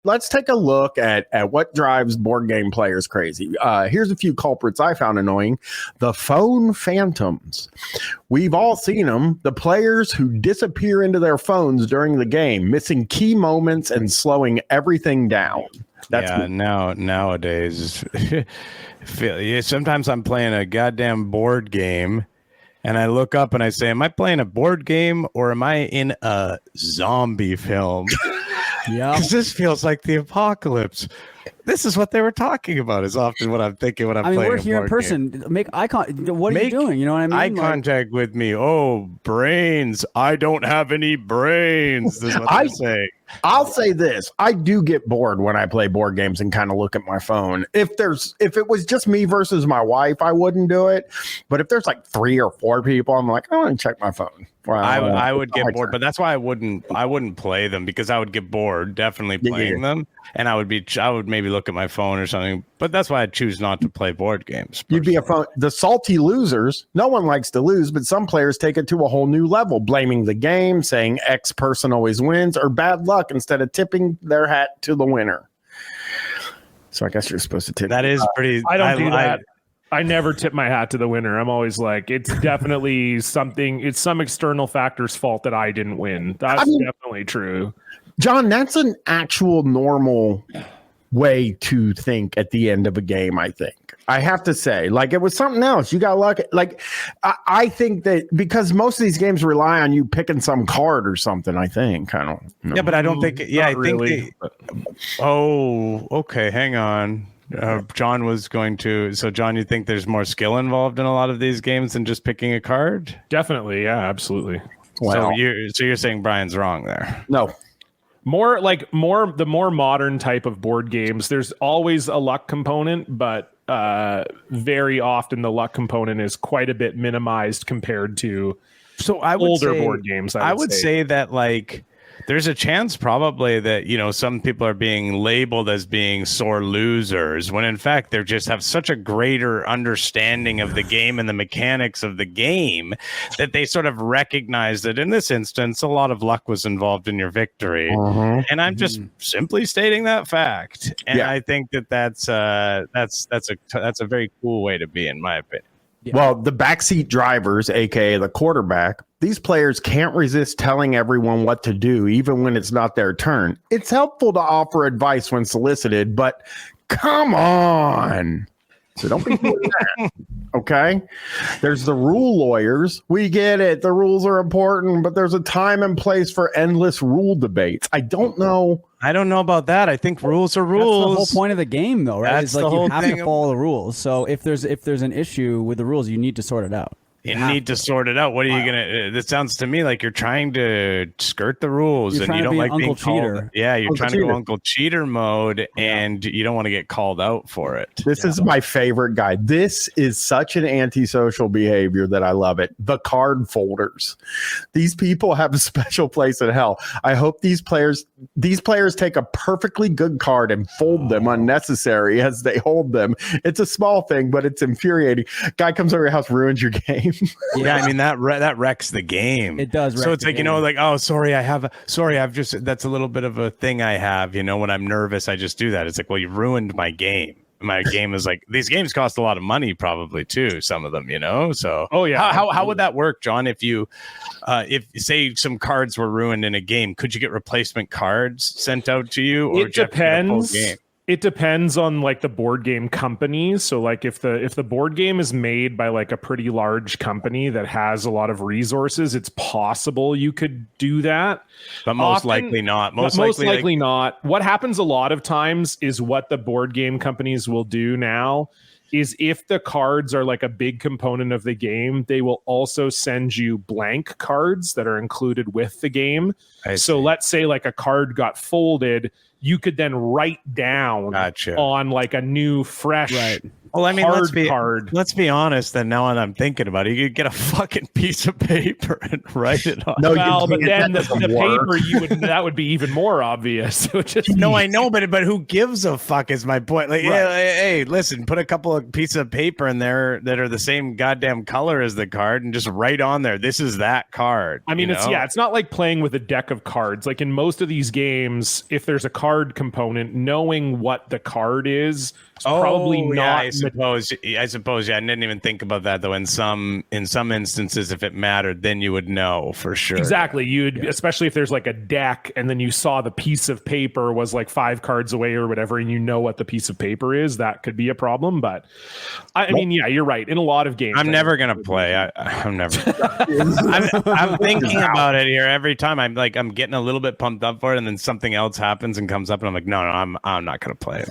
let's take a look at what drives board game players crazy. Here's a few culprits I found annoying. The phone phantoms. We've all seen them. The players who disappear into their phones during the game, missing key moments and slowing everything down. Nowadays, sometimes I'm playing a goddamn board game and I look up and I say, am I playing a board game or am I in a zombie film? Yeah, because this feels like the apocalypse. This is what they were talking about. Is often what I'm thinking when I'm playing. We're here in person. Game. Make eye contact. What are you doing? You know what I mean? Eye contact with me. Oh, brains. I don't have any brains. This is what I'm saying. I'll say this. I do get bored when I play board games and kind of look at my phone. If it was just me versus my wife, I wouldn't do it. But if there's like 3 or 4 people, I'm like, I want to check my phone. Well, I would get bored, but that's why I wouldn't play them, because I would get bored definitely playing them, and I would maybe look at my phone or something. But that's why I choose not to play board games. You'd be the salty losers. No one likes to lose, but some players take it to a whole new level, blaming the game, saying X person always wins, or bad luck instead of tipping their hat to the winner. So I guess you're supposed to tip. That is pretty. I don't do that. I never tip my hat to the winner. I'm always like, it's definitely something. It's some external factor's fault that I didn't win. That's definitely true. John, that's an actual normal way to think at the end of a game, I think. I have to say, like, it was something else. You got lucky. Like, I think that because most of these games rely on you picking some card or something, I think. I don't know. Yeah, but I don't think. Yeah, I think. Okay. Hang on. John was going to. So, John, you think there's more skill involved in a lot of these games than just picking a card? Definitely. Yeah, absolutely. Wow. So you're saying Brian's wrong there? No. The more modern type of board games, there's always a luck component, but very often the luck component is quite a bit minimized compared to older board games. I would say that, like, there's a chance probably that, some people are being labeled as being sore losers when in fact they just have such a greater understanding of the game and the mechanics of the game that they sort of recognize that in this instance, a lot of luck was involved in your victory. And I'm just simply stating that fact. And I think that's a very cool way to be, in my opinion. Yeah. Well, the backseat drivers, aka the quarterback, these players can't resist telling everyone what to do, even when it's not their turn. It's helpful to offer advice when solicited, but come on. So don't be doing that. Okay. There's the rule lawyers. We get it. The rules are important, but there's a time and place for endless rule debates. I don't know about that. I think rules are rules. That's the whole point of the game, though, right? That's it's like the whole you have thing to follow the rules. So if there's an issue with the rules, you need to sort it out. You need to sort it out. What are you gonna? This sounds to me like you're trying to skirt the rules, and you don't like being called. Yeah, you're trying to go Uncle Cheater mode, and you don't want to get called out for it. This is my favorite guy. This is such an antisocial behavior that I love it. The card folders. These people have a special place in hell. I hope these players take a perfectly good card and fold them unnecessary as they hold them. It's a small thing, but it's infuriating. Guy comes over your house, ruins your game. Yeah, I mean that wrecks the game. It does. So it's like, like, oh, sorry, that's a little bit of a thing I have. When I'm nervous, I just do that. It's like, well, you ruined my game. My game is like, these games cost a lot of money, probably too. Some of them, So how would that work, John? If if say some cards were ruined in a game, could you get replacement cards sent out to you? Or it depends. It depends on like the board game company. So like if the board game is made by like a pretty large company that has a lot of resources, it's possible you could do that. But most likely not. Most likely not. What happens a lot of times is what the board game companies will do now is if the cards are like a big component of the game, they will also send you blank cards that are included with the game. So let's say like a card got folded, you could then write down on like a new fresh Well, I mean, let's be honest. Then now that I'm thinking about it, you could get a fucking piece of paper and write it on. No, well, but then the paper that would be even more obvious. No, I know, but who gives a fuck is my point. Like, hey, listen, put a couple of pieces of paper in there that are the same goddamn color as the card, and just write on there, this is that card. I mean, it's not like playing with a deck of cards. Like in most of these games, if there's a card card component, knowing what the card is probably not. Yeah, I suppose. Yeah, I didn't even think about that though. In some instances, if it mattered, then you would know for sure. Exactly. Especially if there's like a deck and then you saw the piece of paper was like 5 cards away or whatever, and you know what the piece of paper is, that could be a problem. But I mean, yeah, you're right. In a lot of games, I'm never gonna play. I'm never. I'm thinking about it here every time. I'm getting a little bit pumped up for it, and then something else happens and comes up, and I'm like, no, I'm not gonna play it.